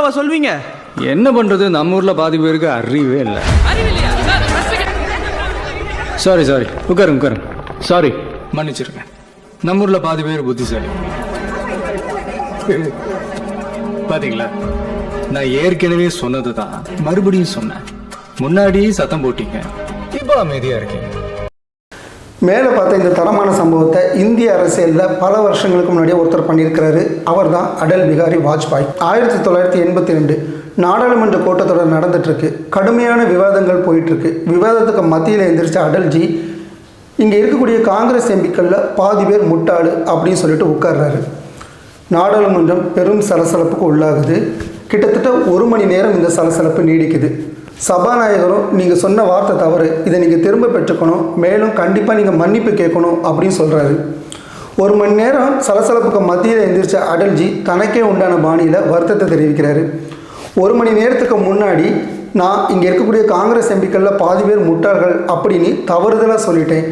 கூடவா சொல்வீங்க? என்ன பண்றது, நம்ம ஊர்ல பாதி பேருக்கு அறிவே இல்லை. சாரி உட்காருங்க. சாரி, மன்னிச்சிருங்க. நம்ம ஊர்ல பாதி பேர் புத்திசாலி. பாத்தீங்களா, நான் ஏற்கனவே சொன்னதுதான் மறுபடியும் சொன்னேன். முன்னாடி சத்தம் போட்டீங்க, இப்போ அமைதியா இருக்கீங்க. மேலே பார்த்த இந்த தரமான சம்பவத்தை இந்திய அரசியலில் பல வருஷங்களுக்கு முன்னாடியே ஒருத்தர் பண்ணியிருக்கிறாரு. அவர் தான் அடல் பிகாரி வாஜ்பாய். 1982 நாடாளுமன்ற கூட்டத்தொடர் நடந்துட்டுருக்கு. கடுமையான விவாதங்கள் போயிட்டுருக்கு. விவாதத்துக்கு மத்தியில் எந்திரிச்ச அடல்ஜி இங்கே இருக்கக்கூடிய காங்கிரஸ் எம்பிக்களில் பாதி பேர் முட்டாளு அப்படின்னு சொல்லிட்டு உட்கார்றாரு. நாடாளுமன்றம் பெரும் சலசலப்புக்கு உள்ளாகுது. கிட்டத்தட்ட 1 மணி நேரம் இந்த சலசலப்பு நீடிக்குது. சபாநாயகரும் நீங்கள் சொன்ன வார்த்தை தவறு, இதை நீங்கள் திரும்ப பெற்றுக்கணும், மேலும் கண்டிப்பாக நீங்கள் மன்னிப்பு கேட்கணும் அப்படின்னு சொல்கிறாரு. 1 மணி நேரம் சலசலப்புக்கு மத்தியில் எந்திரிச்ச அடல்ஜி தனக்கே உண்டான பாணியில் வருத்தத்தை தெரிவிக்கிறாரு. 1 மணி நேரத்துக்கு முன்னாடி நான் இங்கே இருக்கக்கூடிய காங்கிரஸ் எம்பிக்களில் பாதி பேர் முட்டாள்கள் அப்படின்னு தவறுதலாக சொல்லிட்டேன்.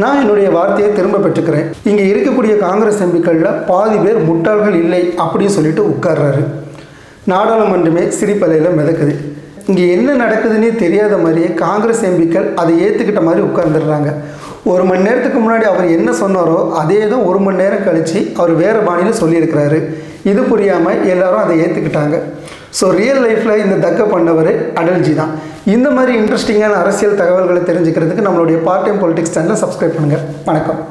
நான் என்னுடைய வார்த்தையை திரும்ப பெற்றுக்கிறேன். இங்கே இருக்கக்கூடிய காங்கிரஸ் எம்பிக்களில் பாதி பேர் முட்டாள்கள் இல்லை அப்படின்னு சொல்லிட்டு உட்கார்றாரு. நாடாளுமன்றமே சிரிப்பலையில் மிதக்குது. இங்கே என்ன நடக்குதுன்னே தெரியாத மாதிரியே காங்கிரஸ் எம்பிக்கள் அதை ஏற்றுக்கிட்ட மாதிரி உட்கார்ந்துடுறாங்க. 1 மணி நேரத்துக்கு முன்னாடி அவர் என்ன சொன்னாரோ அதே தான் 1 மணி நேரம் கழித்து அவர் வேறு பாணியில் சொல்லியிருக்கிறாரு. இது புரியாமல் எல்லாரும் அதை ஏற்றுக்கிட்டாங்க. ஸோ ரியல் லைஃப்பில் இந்த தக்க பண்ணவர் அடல்ஜி தான். இந்த மாதிரி இன்ட்ரெஸ்டிங்கான அரசியல் தகவல்களை தெரிஞ்சுக்கிறதுக்கு நம்மளுடைய பார்ட் டைம் பொலிட்டிக்ஸ் சேனலை சப்ஸ்கிரைப் பண்ணுங்கள். வணக்கம்.